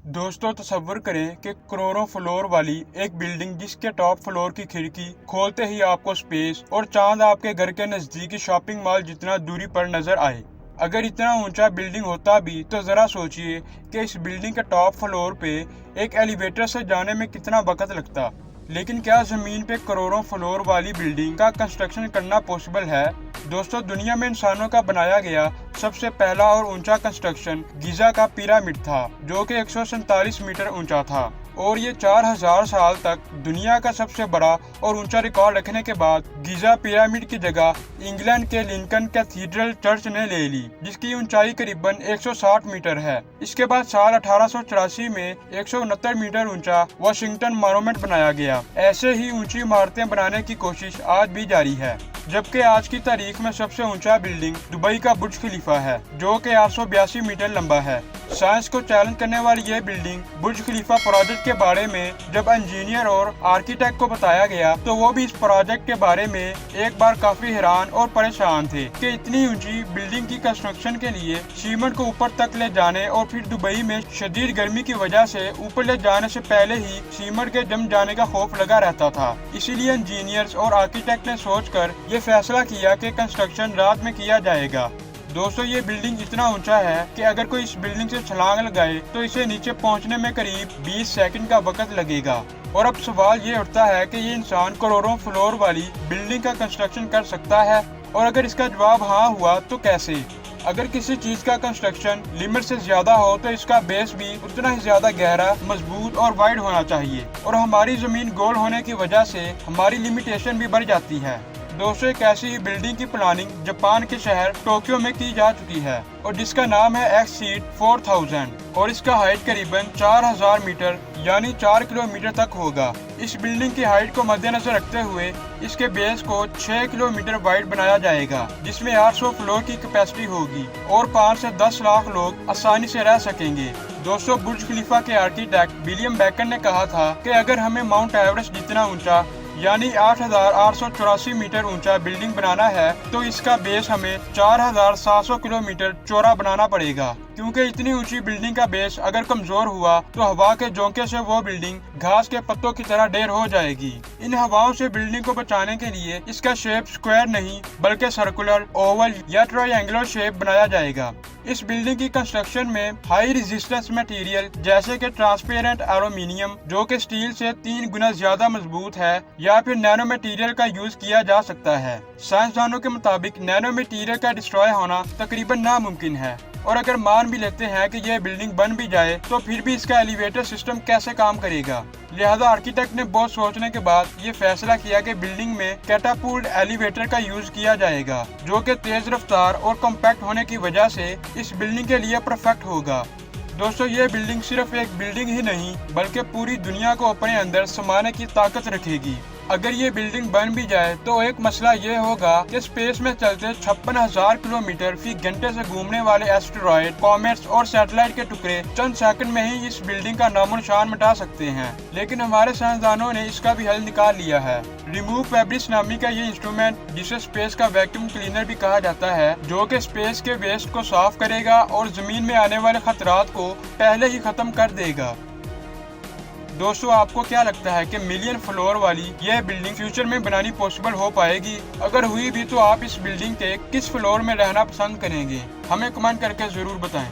दोस्तों तसव्वुर करें कि करोड़ों फ्लोर वाली एक बिल्डिंग जिसके टॉप फ्लोर की खिड़की खोलते ही आपको स्पेस और चांद आपके घर के नजदीकी शॉपिंग मॉल जितना दूरी पर नजर आए। अगर इतना ऊंचा बिल्डिंग होता भी तो जरा सोचिए कि इस बिल्डिंग के टॉप फ्लोर पे एक एलिवेटर से जाने में कितना वक्त लगता। लेकिन क्या जमीन पे करोड़ों फ्लोर वाली बिल्डिंग का कंस्ट्रक्शन करना पॉसिबल है? दोस्तों दुनिया में इंसानों का बनाया गया सबसे पहला और ऊंचा कंस्ट्रक्शन गीजा का पिरामिड था, जो कि 147 मीटर ऊंचा था और ये 4000 साल तक दुनिया का सबसे बड़ा और ऊंचा रिकॉर्ड रखने के बाद गीजा पिरामिड की जगह इंग्लैंड के लिंकन कैथीड्रल चर्च ने ले ली, जिसकी ऊंचाई करीबन 160 मीटर है। इसके बाद साल 1884 में 169 मीटर ऊंचा वाशिंगटन मॉन्यूमेंट बनाया गया। ऐसे ही ऊंची इमारतें बनाने की कोशिश आज भी जारी है, जबकि आज की तारीख में सबसे ऊंचा बिल्डिंग दुबई का बुर्ज खलीफा है, जो कि 882 मीटर लंबा है। साइंस को चैलेंज करने वाली यह बिल्डिंग बुर्ज खलीफा प्रोजेक्ट के बारे में जब इंजीनियर और आर्किटेक्ट को बताया गया तो वो भी इस प्रोजेक्ट के बारे में एक बार काफी हैरान और परेशान थे कि इतनी ऊंची बिल्डिंग की कंस्ट्रक्शन के लिए सीमेंट को ऊपर तक ले जाने और फिर दुबई में शदीद गर्मी की वजह से ऊपर ले जाने से पहले ही सीमेंट के जम जाने का खौफ लगा रहता था। इसीलिए इंजीनियर्स और आर्किटेक्ट ने सोचकर ये फैसला किया कि कंस्ट्रक्शन रात में किया जाएगा। दोस्तों ये बिल्डिंग इतना ऊंचा है कि अगर कोई इस बिल्डिंग से छलांग लगाए तो इसे नीचे पहुंचने में करीब 20 सेकंड का वक्त लगेगा। और अब सवाल ये उठता है कि ये इंसान करोड़ों फ्लोर वाली बिल्डिंग का कंस्ट्रक्शन कर सकता है, और अगर इसका जवाब हाँ हुआ तो कैसे? अगर किसी चीज का कंस्ट्रक्शन लिमिट से ज्यादा हो तो इसका बेस भी उतना ही ज्यादा गहरा, मजबूत और वाइड होना चाहिए, और हमारी जमीन गोल होने की वजह से हमारी लिमिटेशन भी बढ़ जाती है। दोस्तों एक ऐसी ही बिल्डिंग की प्लानिंग जापान के शहर टोक्यो में की जा चुकी है और जिसका नाम है एक्सीड 4000 और इसका हाइट करीबन 4000 मीटर यानी 4 किलोमीटर तक होगा। इस बिल्डिंग की हाइट को मद्देनजर रखते हुए इसके बेस को 6 किलोमीटर वाइड बनाया जाएगा, जिसमें 800 फ्लोर की कैपेसिटी होगी और 5 से 10 लाख लोग आसानी से रह सकेंगे। दोस्तों बुर्ज खलीफा के आर्किटेक्ट विलियम बेकन ने कहा था कि अगर हमें माउंट एवरेस्ट जितना ऊंचा यानी 8884 मीटर ऊंचा बिल्डिंग बनाना है तो इसका बेस हमें 4700 किलोमीटर चौड़ा बनाना पड़ेगा, क्योंकि इतनी ऊंची बिल्डिंग का बेस अगर कमजोर हुआ तो हवा के झोंके से वो बिल्डिंग घास के पत्तों की तरह ढेर हो जाएगी। इन हवाओं से बिल्डिंग को बचाने के लिए इसका शेप स्क्वायर नहीं बल्कि सर्कुलर, ओवल या ट्रायंगुलर शेप बनाया जाएगा। इस बिल्डिंग की कंस्ट्रक्शन में हाई रेजिस्टेंस मटेरियल जैसे कि ट्रांसपेरेंट एल्यूमिनियम, जो कि स्टील से 3 गुना ज्यादा मजबूत है, या फिर नैनो मटेरियल का यूज किया जा सकता है। साइंसदानों के मुताबिक नैनो मटेरियल का डिस्ट्रॉय होना तकरीबन नामुमकिन है, और अगर मान भी लेते हैं कि यह बिल्डिंग बन भी जाए तो फिर भी इसका एलिवेटर सिस्टम कैसे काम करेगा। लिहाजा आर्किटेक्ट ने बहुत सोचने के बाद ये फैसला किया कि बिल्डिंग में कैटापुल्ट एलिवेटर का यूज किया जाएगा, जो कि तेज रफ्तार और कॉम्पैक्ट होने की वजह से इस बिल्डिंग के लिए परफेक्ट होगा। दोस्तों ये बिल्डिंग सिर्फ एक बिल्डिंग ही नहीं बल्कि पूरी दुनिया को अपने अंदर समाने की ताकत रखेगी। अगर ये बिल्डिंग बन भी जाए तो एक मसला ये होगा कि स्पेस में चलते 56,000 किलोमीटर फी घंटे से घूमने वाले एस्टेरॉयड, कॉमेट्स और सैटेलाइट के टुकड़े चंद सेकंड में ही इस बिल्डिंग का नामो निशान मिटा सकते हैं। लेकिन हमारे साइंसदानों ने इसका भी हल निकाल लिया है। रिमूव फैब्रिक्स नामी का ये इंस्ट्रूमेंट, जिसे स्पेस का वैक्यूम क्लीनर भी कहा जाता है, जो कि स्पेस के वेस्ट को साफ करेगा और जमीन में आने वाले खतरात को पहले ही खत्म कर देगा। दोस्तों आपको क्या लगता है कि मिलियन फ्लोर वाली यह बिल्डिंग फ्यूचर में बनानी पॉसिबल हो पाएगी? अगर हुई भी तो आप इस बिल्डिंग के किस फ्लोर में रहना पसंद करेंगे? हमें कमेंट करके जरूर बताएं।